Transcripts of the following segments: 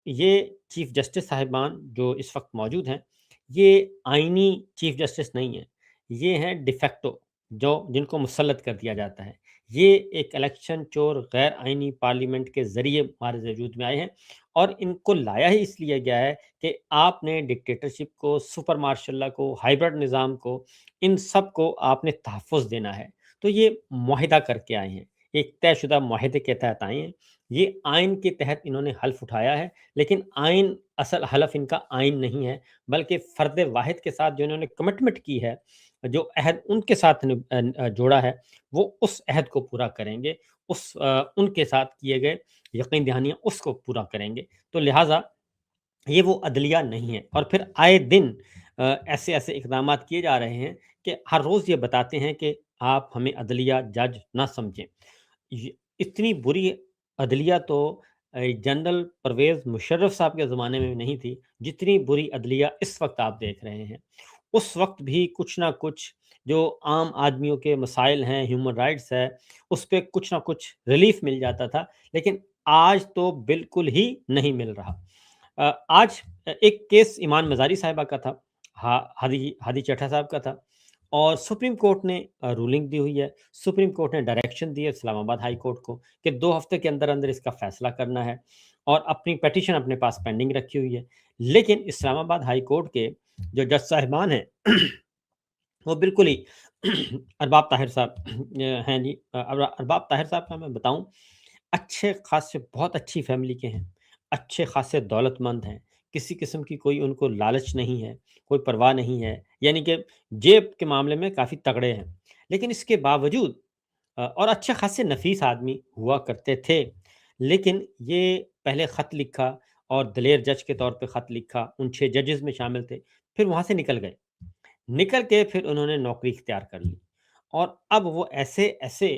یہ chief justice صاحبان جو اس وقت موجود ہیں، یہ آئینی چیف جسٹس نہیں ہیں، یہ ہیں ڈیفیکٹو، جو جن کو مسلط کر دیا جاتا ہے۔ یہ ایک الیکشن چور غیر آئینی پارلیمنٹ کے ذریعے ہمارے وجود میں آئے ہیں، اور ان کو لایا ہی اس لیے گیا ہے کہ آپ نے ڈکٹیٹرشپ کو، سپر مارشل لا کو، ہائیبرڈ نظام کو، ان سب کو آپ نے تحفظ دینا ہے۔ تو یہ معاہدہ کر کے آئے ہیں، ایک طے شدہ معاہدے کے تحت آئے ہیں۔ یہ آئین کے تحت انہوں نے حلف اٹھایا ہے، لیکن آئین، اصل حلف ان کا آئین نہیں ہے، بلکہ فرد واحد کے ساتھ جو انہوں نے کمٹمنٹ کی ہے، جو عہد ان کے ساتھ جوڑا ہے، وہ اس عہد کو پورا کریں گے، ان کے ساتھ کیے گئے یقین دہانیاں اس کو پورا کریں گے۔ تو لہٰذا یہ وہ عدلیہ نہیں ہے۔ اور پھر آئے دن ایسے ایسے اقدامات کیے جا رہے ہیں کہ ہر روز یہ بتاتے ہیں کہ آپ ہمیں عدلیہ جج نہ سمجھیں۔ اتنی بری عدلیہ تو جنرل پرویز مشرف صاحب کے زمانے میں نہیں تھی، جتنی بری عدلیہ اس وقت آپ دیکھ رہے ہیں۔ اس وقت بھی کچھ نہ کچھ جو عام آدمیوں کے مسائل ہیں، ہیومن رائٹس ہے، اس پہ کچھ نہ کچھ ریلیف مل جاتا تھا، لیکن آج تو بالکل ہی نہیں مل رہا۔ آج ایک کیس ایمان مزاری صاحبہ کا تھا، ہادی چٹھا صاحب کا تھا، اور سپریم کورٹ نے رولنگ دی ہوئی ہے، سپریم کورٹ نے ڈائریکشن دی ہے اسلام آباد ہائی کورٹ کو کہ 2 ہفتے کے اندر اندر اس کا فیصلہ کرنا ہے، اور اپنی پیٹیشن اپنے پاس پینڈنگ رکھی ہوئی ہے۔ لیکن اسلام آباد ہائی کورٹ کے جو جج صاحبان ہیں وہ بالکل ہی ارباب طاہر صاحب ہیں جی، ارباب طاہر صاحب کا میں بتاؤں، اچھے خاصے، بہت اچھی فیملی کے ہیں، اچھے خاصے دولت مند ہیں، کسی قسم کی کوئی ان کو لالچ نہیں ہے، کوئی پرواہ نہیں ہے، یعنی کہ جیب کے معاملے میں کافی تگڑے ہیں۔ لیکن اس کے باوجود اور اچھے خاصے نفیس آدمی ہوا کرتے تھے، لیکن یہ پہلے خط لکھا، اور دلیر جج کے طور پہ خط لکھا، ان 6 ججز میں شامل تھے، پھر وہاں سے نکل گئے، نکل کے پھر انہوں نے نوکری اختیار کر لی، اور اب وہ ایسے ایسے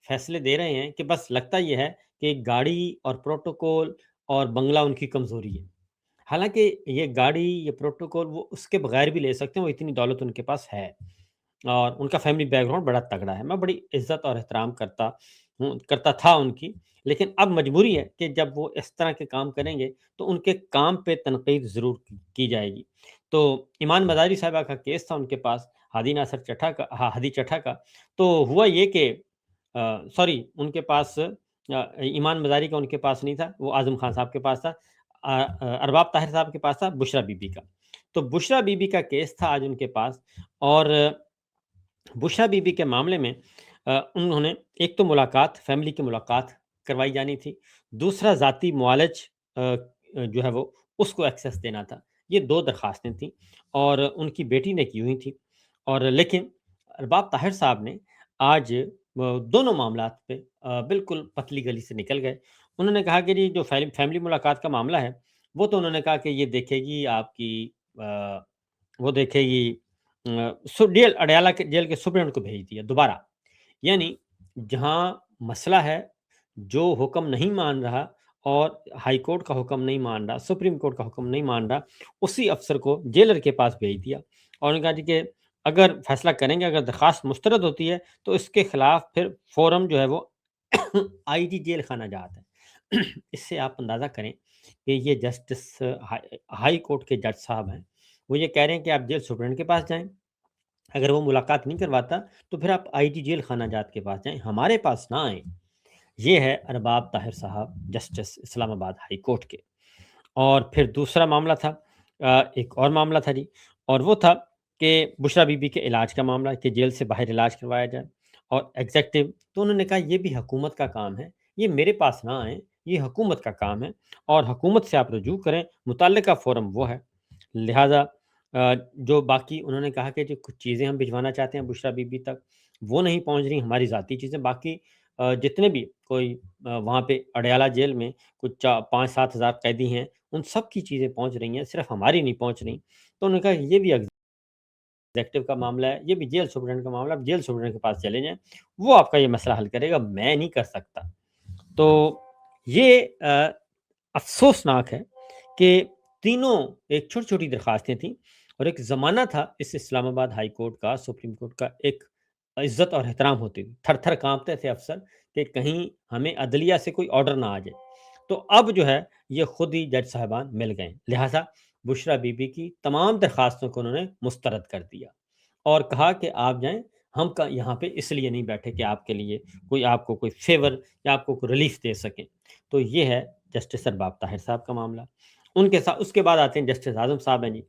فیصلے دے رہے ہیں کہ بس لگتا یہ ہے کہ گاڑی اور پروٹوکول اور بنگلہ ان کی کمزوری ہے۔ حالانکہ یہ گاڑی، یہ پروٹوکول وہ اس کے بغیر بھی لے سکتے ہیں، وہ اتنی دولت ان کے پاس ہے، اور ان کا فیملی بیک گراؤنڈ بڑا تگڑا ہے۔ میں بڑی عزت اور احترام کرتا تھا ان کی، لیکن اب مجبوری ہے کہ جب وہ اس طرح کے کام کریں گے تو ان کے کام پہ تنقید ضرور کی جائے گی۔ تو ایمان مزاری صاحبہ کا کیس تھا ان کے پاس، ہادی چٹھا کا، تو ہوا یہ کہ سوری، ان کے پاس ایمان مزاری کا ان کے پاس نہیں تھا، وہ اعظم خان صاحب کے پاس تھا، ارباب طاہر صاحب کے پاس تھا، بشرا بی بی کا۔ تو بشرا بی بی کا کیس تھا آج ان کے پاس، اور بشرا بی بی کے معاملے میں انہوں نے ایک تو ملاقات، فیملی کی ملاقات کروائی جانی تھی، دوسرا ذاتی معالج جو ہے وہ اس کو ایکسیس دینا تھا۔ یہ 2 درخواستیں تھیں، اور ان کی بیٹی نے کی ہوئی تھی، اور لیکن ارباب طاہر صاحب نے آج دونوں معاملات پہ بالکل پتلی گلی سے نکل گئے۔ انہوں نے کہا کہ جی جو فیملی ملاقات کا معاملہ ہے، وہ تو انہوں نے کہا کہ یہ دیکھے گی آپ کی وہ دیکھے گی اڈیالہ کے جیل کے سپرنٹ کو بھیج دیا دوبارہ۔ یعنی جہاں مسئلہ ہے، جو حکم نہیں مان رہا، اور ہائی کورٹ کا حکم نہیں مان رہا، سپریم کورٹ کا حکم نہیں مان رہا، اسی افسر کو جیلر کے پاس بھیج دیا، اور انہوں نے کہا جی کہ اگر فیصلہ کریں گے، اگر درخواست مسترد ہوتی ہے تو اس کے خلاف پھر فورم جو ہے وہ آئی جی جیل خانہ جات ہے۔ اس سے آپ اندازہ کریں کہ یہ جسٹس ہائی کورٹ کے جج صاحب ہیں، وہ یہ کہہ رہے ہیں کہ آپ جیل سپرنٹ کے پاس جائیں، اگر وہ ملاقات نہیں کرواتا تو پھر آپ آئی جی جیل خانہ جات کے پاس جائیں، ہمارے پاس نہ آئیں۔ یہ ہے ارباب طاہر صاحب، جسٹس اسلام آباد ہائی کورٹ کے۔ اور پھر دوسرا معاملہ تھا، ایک اور معاملہ تھا جی، اور وہ تھا کہ بشرا بی بی کے علاج کا معاملہ، کہ جیل سے باہر علاج کروایا جائے، اور ایگزیکٹو تو انہوں نے کہا یہ بھی حکومت کا کام ہے، یہ میرے پاس نہ آئیں، یہ حکومت کا کام ہے، اور حکومت سے آپ رجوع کریں، متعلقہ فورم وہ ہے۔ لہٰذا جو باقی انہوں نے کہا کہ جو کچھ چیزیں ہم بھجوانا چاہتے ہیں بشرا بی بی تک، وہ نہیں پہنچ رہی، ہماری ذاتی چیزیں، باقی جتنے بھی کوئی وہاں پہ اڈیالہ جیل میں کچھ 5-7 ہزار قیدی ہیں، ان سب کی چیزیں پہنچ رہی ہیں، صرف ہماری نہیں پہنچ رہی۔ تو انہوں نے کہا یہ بھی ایگزیکٹو کا معاملہ ہے، یہ بھی جیل سپرنٹ کا معاملہ ہے، جیل سپرنٹ کے پاس چلے جائیں، وہ آپ کا یہ مسئلہ حل کرے گا، میں نہیں کر سکتا۔ تو یہ افسوسناک ہے کہ تینوں ایک چھوٹی چھوٹی درخواستیں تھیں، اور ایک زمانہ تھا اس اسلام آباد ہائی کورٹ کا، سپریم کورٹ کا، ایک عزت اور احترام ہوتی تھی، تھر تھر کانپتے تھے افسر کہ کہیں ہمیں عدلیہ سے کوئی آرڈر نہ آ جائے۔ تو اب جو ہے یہ خود ہی جج صاحبان مل گئے، لہٰذا بشریٰ بی بی کی تمام درخواستوں کو انہوں نے مسترد کر دیا اور کہا کہ آپ جائیں، ہم یہاں پہ اس لیے نہیں بیٹھے کہ آپ کے لیے آپ کو کوئی فیور یا آپ کو کوئی ریلیف دے سکیں۔ تو یہ ہے جسٹس ارباب طاہر صاحب کا معاملہ۔ ان کے ساتھ اس کے بعد آتے ہیں جسٹس اعظم صاحب ہیں جی،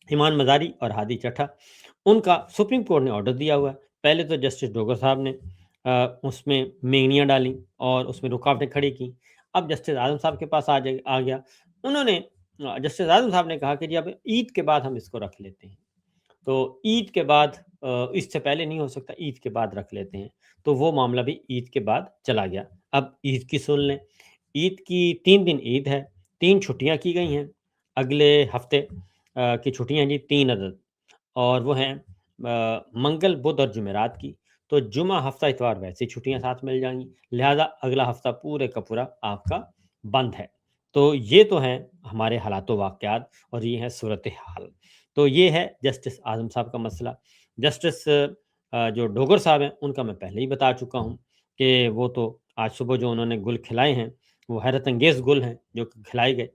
ایمان مزاری اور ہادی چٹھا۔ ان کا سپریم کورٹ نے آرڈر دیا ہوا ہے۔ پہلے تو جسٹس ڈوگر صاحب نے اس میں مینگنیاں ڈالیں اور اس میں رکاوٹیں کھڑی کی۔ اب جسٹس اعظم صاحب کے پاس آ گیا، انہوں نے جسٹس اعظم صاحب نے کہا کہ جی اب عید کے بعد ہم اس کو رکھ لیتے ہیں، تو عید کے بعد اس سے پہلے نہیں ہو سکتا، عید کے بعد رکھ لیتے ہیں۔ تو وہ معاملہ بھی عید کے بعد چلا گیا۔ اب عید کی سن لیں، عید کی 3 دن عید ہے، 3 چھٹیاں کی گئی ہیں اگلے ہفتے کی چھٹیاں جی 3 عدد، اور وہ ہیں منگل بدھ اور جمعرات کی۔ تو جمعہ ہفتہ اتوار ویسے چھٹیاں ساتھ مل جائیں گی، لہذا اگلا ہفتہ پورے کا پورا آپ کا بند ہے۔ تو یہ تو ہیں ہمارے حالات و واقعات اور یہ ہے صورتحال۔ تو یہ ہے جسٹس اعظم صاحب کا مسئلہ۔ جسٹس جو ڈوگر صاحب ہیں ان کا میں پہلے ہی بتا چکا ہوں کہ وہ تو آج صبح جو انہوں نے گل کھلائے ہیں وہ حیرت انگیز گل ہیں جو کھلائے گئے۔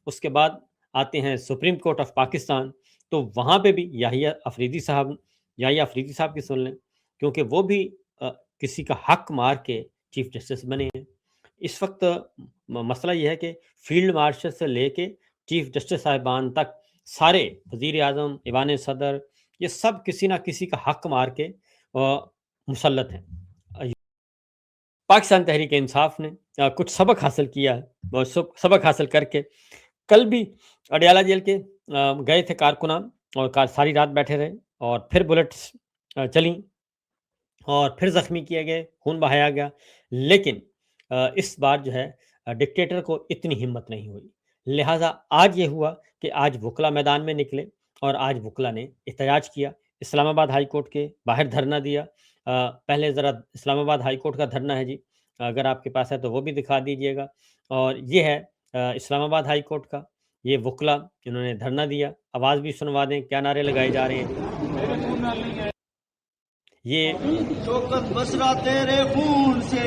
اس کے بعد آتے ہیں سپریم کورٹ آف پاکستان، تو وہاں پہ بھی یحییٰ افریدی صاحب کی سن لیں، کیونکہ وہ بھی کسی کا حق مار کے چیف جسٹس بنے ہیں۔ اس وقت مسئلہ یہ ہے کہ فیلڈ مارشل سے لے کے چیف جسٹس صاحبان تک سارے وزیر اعظم، ایوان صدر، یہ سب کسی نہ کسی کا حق مار کے مسلط ہیں۔ پاکستان تحریک انصاف نے کچھ سبق حاصل کیا ہے، اور سبق حاصل کر کے کل بھی اڈیالہ جیل کے گئے تھے کارکنان، اور ساری رات بیٹھے رہے، اور پھر بلٹس چلیں اور پھر زخمی کیے گئے، خون بہایا گیا، لیکن اس بار جو ہے ڈکٹیٹر کو اتنی ہمت نہیں ہوئی، لہٰذا آج یہ ہوا کہ آج وکلا میدان میں نکلے اور آج وکلا نے احتجاج کیا، اسلام آباد ہائی کورٹ کے باہر دھرنا دیا۔ پہلے ذرا اسلام آباد ہائی کورٹ کا دھرنا ہے جی، اگر آپ کے پاس ہے تو وہ بھی دکھا دیجئے گا، اور یہ ہے اسلام آباد ہائی کورٹ کا، یہ وکلا انہوں نے دھرنا دیا۔ آواز بھی سنوا دیں کیا نعرے لگائے جا رہے ہیں۔ یہ شوکت بسرا تیرے خون سے،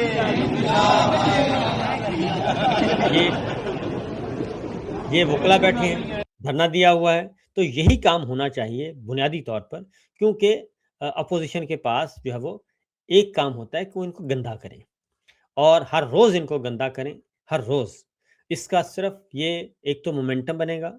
یہ وکلا بیٹھے ہیں، دھرنا دیا ہوا ہے۔ تو یہی کام ہونا چاہیے بنیادی طور پر، کیونکہ اپوزیشن کے پاس جو ہے وہ ایک کام ہوتا ہے کہ وہ ان کو گندا کریں، اور ہر روز ان کو گندا کریں، ہر روز۔ اس کا صرف یہ ایک تو مومنٹم بنے گا،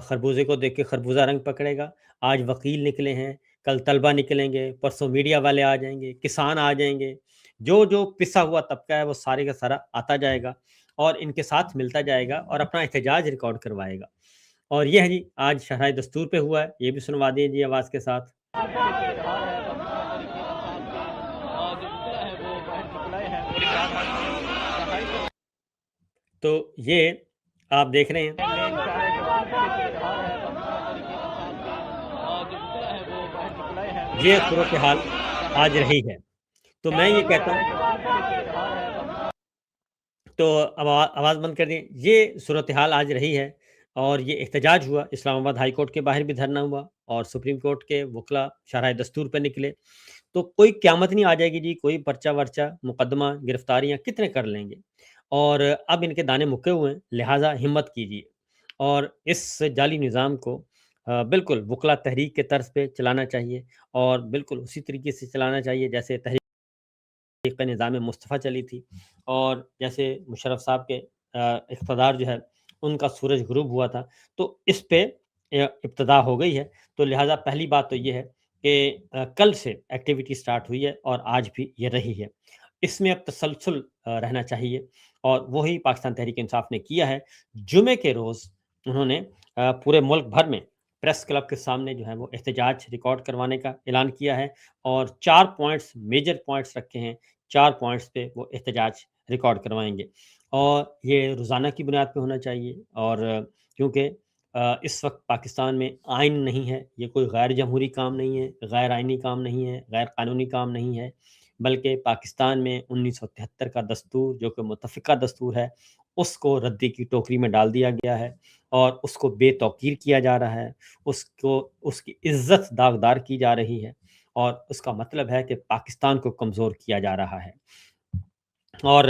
خربوزے کو دیکھ کے خربوزہ رنگ پکڑے گا۔ آج وکیل نکلے ہیں، کل طلبہ نکلیں گے، پرسوں میڈیا والے آ جائیں گے، کسان آ جائیں گے، جو پسا ہوا طبقہ ہے وہ سارے کا سارا آتا جائے گا اور ان کے ساتھ ملتا جائے گا اور اپنا احتجاج ریکارڈ کروائے گا۔ اور یہ ہے جی آج شرح دستور پہ ہوا ہے، یہ بھی سنوا دیے جی آواز کے ساتھ۔ تو یہ آپ دیکھ رہے ہیں، یہ صورتحال آج رہی ہے۔ تو میں یہ کہتا ہوں، تو آواز بند کر دیں، یہ صورتحال آج رہی ہے، اور یہ احتجاج ہوا، اسلام آباد ہائی کورٹ کے باہر بھی دھرنا ہوا، اور سپریم کورٹ کے وکلا شرح دستور پہ نکلے۔ تو کوئی قیامت نہیں آ جائے گی جی، کوئی پرچہ ورچہ مقدمہ گرفتاریاں کتنے کر لیں گے، اور اب ان کے دانے مکے ہوئے ہیں، لہٰذا ہمت کیجیے اور اس جعلی نظام کو بالکل وکلا تحریک کے طرز پہ چلانا چاہیے، اور بالکل اسی طریقے سے چلانا چاہیے جیسے تحریک نظام مصطفیٰ چلی تھی، اور جیسے مشرف صاحب کے اقتدار جو ہے ان کا سورج غروب ہوا تھا۔ تو اس پہ ابتدا ہو گئی ہے، تو لہٰذا پہلی بات تو یہ ہے کہ کل سے ایکٹیویٹی سٹارٹ ہوئی ہے اور آج بھی یہ رہی ہے، اس میں اب تسلسل رہنا چاہیے، اور وہی پاکستان تحریک انصاف نے کیا ہے۔ جمعے کے روز انہوں نے پورے ملک بھر میں پریس کلب کے سامنے جو ہے وہ احتجاج ریکارڈ کروانے کا اعلان کیا ہے، اور 4 پوائنٹس میجر پوائنٹس رکھے ہیں، 4 پوائنٹس پہ وہ احتجاج ریکارڈ کروائیں گے، اور یہ روزانہ کی بنیاد پہ ہونا چاہیے، اور کیونکہ اس وقت پاکستان میں آئین نہیں ہے، یہ کوئی غیر جمہوری کام نہیں ہے، غیر آئینی کام نہیں ہے، غیر قانونی کام نہیں ہے، بلکہ پاکستان میں 1973 کا دستور جو کہ متفقہ دستور ہے اس کو ردی کی ٹوکری میں ڈال دیا گیا ہے، اور اس کو بے توقیر کیا جا رہا ہے، اس کی عزت داغدار کی جا رہی ہے، اور اس کا مطلب ہے کہ پاکستان کو کمزور کیا جا رہا ہے۔ اور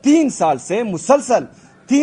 3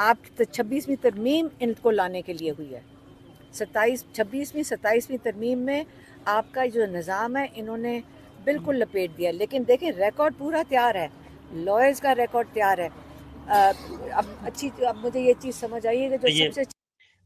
آپ 26ویں ترمیم ان کو لانے کے لیے ہوئی ہے. 26ویں 27ویں ترمیم میں آپ کا جو نظام ہے انہوں نے بالکل لپیٹ دیا. لیکن دیکھیں ریکارڈ پورا تیار ہے, لائرز کا ریکارڈ تیار ہے. اب مجھے یہ چیز سمجھ آئی ہے کہ جو سب سے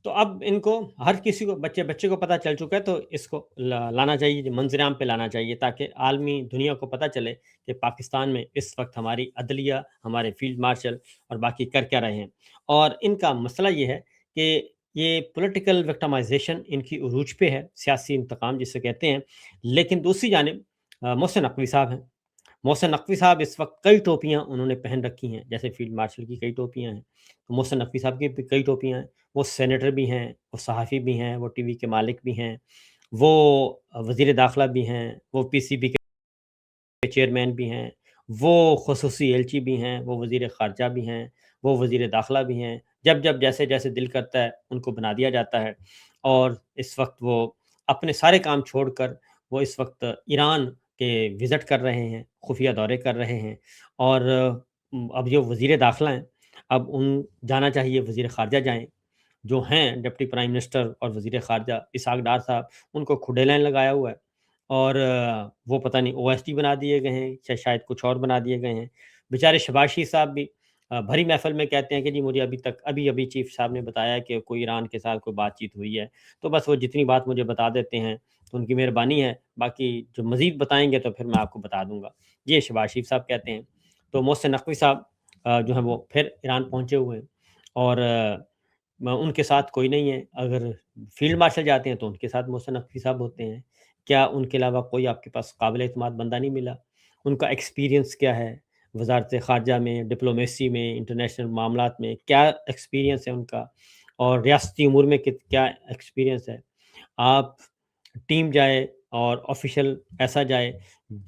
تو اب ان کو ہر کسی کو بچے کو پتہ چل چکا ہے, تو اس کو لانا چاہیے, منظر عام پہ لانا چاہیے, تاکہ عالمی دنیا کو پتہ چلے کہ پاکستان میں اس وقت ہماری عدلیہ, ہمارے فیلڈ مارشل اور باقی کر کیا رہے ہیں. اور ان کا مسئلہ یہ ہے کہ یہ پولیٹیکل وکٹمائزیشن ان کی عروج پہ ہے, سیاسی انتقام جسے کہتے ہیں. لیکن دوسری جانب محسن نقوی صاحب ہیں. محسن نقوی صاحب اس وقت کئی ٹوپیاں انہوں نے پہن رکھی ہیں, جیسے فیلڈ مارشل کی کئی ٹوپیاں ہیں, تو محسن نقوی صاحب کی بھی کئی ٹوپیاں ہیں. وہ سینیٹر بھی ہیں, وہ صحافی بھی ہیں, وہ ٹی وی کے مالک بھی ہیں, وہ وزیر داخلہ بھی ہیں, وہ پی سی بی کے چیئرمین بھی ہیں, وہ خصوصی ایلچی بھی ہیں, وہ وزیر خارجہ بھی ہیں, وہ وزیر داخلہ بھی ہیں. جب جیسے جیسے دل کرتا ہے ان کو بنا دیا جاتا ہے. اور اس وقت وہ اپنے سارے کام چھوڑ کر وہ اس وقت ایران کے وزٹ کر رہے ہیں, خفیہ دورے کر رہے ہیں. اور اب جو وزیر داخلہ ہیں, اب ان جانا چاہیے, وزیر خارجہ جائیں, جو ہیں ڈپٹی پرائم منسٹر اور وزیر خارجہ اسحاق ڈار صاحب, ان کو کھڈے لائن لگایا ہوا ہے. اور وہ پتہ نہیں او ایس ٹی بنا دیے گئے ہیں, شاید کچھ اور بنا دیے گئے ہیں. بیچارے شہباز شریف صاحب بھی بھری محفل میں کہتے ہیں کہ جی مجھے ابھی چیف صاحب نے بتایا کہ کوئی ایران کے ساتھ کوئی بات چیت ہوئی ہے, تو بس وہ جتنی بات مجھے بتا دیتے ہیں تو ان کی مہربانی ہے, باقی جو مزید بتائیں گے تو پھر میں آپ کو بتا دوں گا. یہ شہباز شریف صاحب کہتے ہیں. تو محسن نقوی صاحب جو ہیں وہ پھر ایران پہنچے ہوئے ہیں, اور ان کے ساتھ کوئی نہیں ہے. اگر فیلڈ مارشل جاتے ہیں تو ان کے ساتھ محسن نقوی صاحب ہوتے ہیں. کیا ان کے علاوہ کوئی آپ کے پاس قابل اعتماد بندہ نہیں ملا؟ ان کا ایکسپیرینس کیا ہے وزارت خارجہ میں, ڈپلومیسی میں, انٹرنیشنل معاملات میں, کیا ایکسپیرینس ہے ان کا, اور ریاستی امور میں کیا ایکسپیرینس ہے؟ آپ ٹیم جائے اور آفیشل ایسا جائے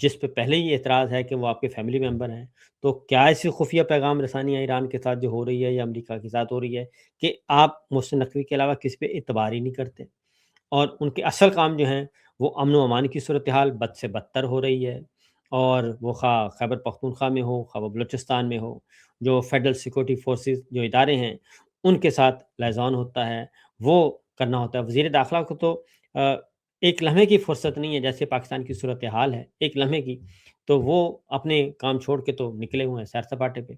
جس پہ پہلے ہی اعتراض ہے کہ وہ آپ کے فیملی ممبر ہیں, تو کیا ایسی خفیہ پیغام رسانیاں ایران کے ساتھ جو ہو رہی ہے یا امریکہ کے ساتھ ہو رہی ہے کہ آپ محسن نقوی کے علاوہ کسی پہ اعتبار ہی نہیں کرتے؟ اور ان کے اصل کام جو ہیں وہ امن و امان کی صورتحال بد سے بدتر ہو رہی ہے. اور وہ خواہ خیبر پختونخوا میں ہو, خواہ وہ بلوچستان میں ہو, جو فیڈرل سیکورٹی فورسز جو ادارے ہیں ان کے ساتھ لیزان ہوتا ہے, وہ کرنا ہوتا ہے. وزیر داخلہ کو تو ایک لمحے کی فرصت نہیں ہے, جیسے پاکستان کی صورتحال ہے ایک لمحے کی, تو وہ اپنے کام چھوڑ کے تو نکلے ہوئے ہیں سیر سپاٹے پہ.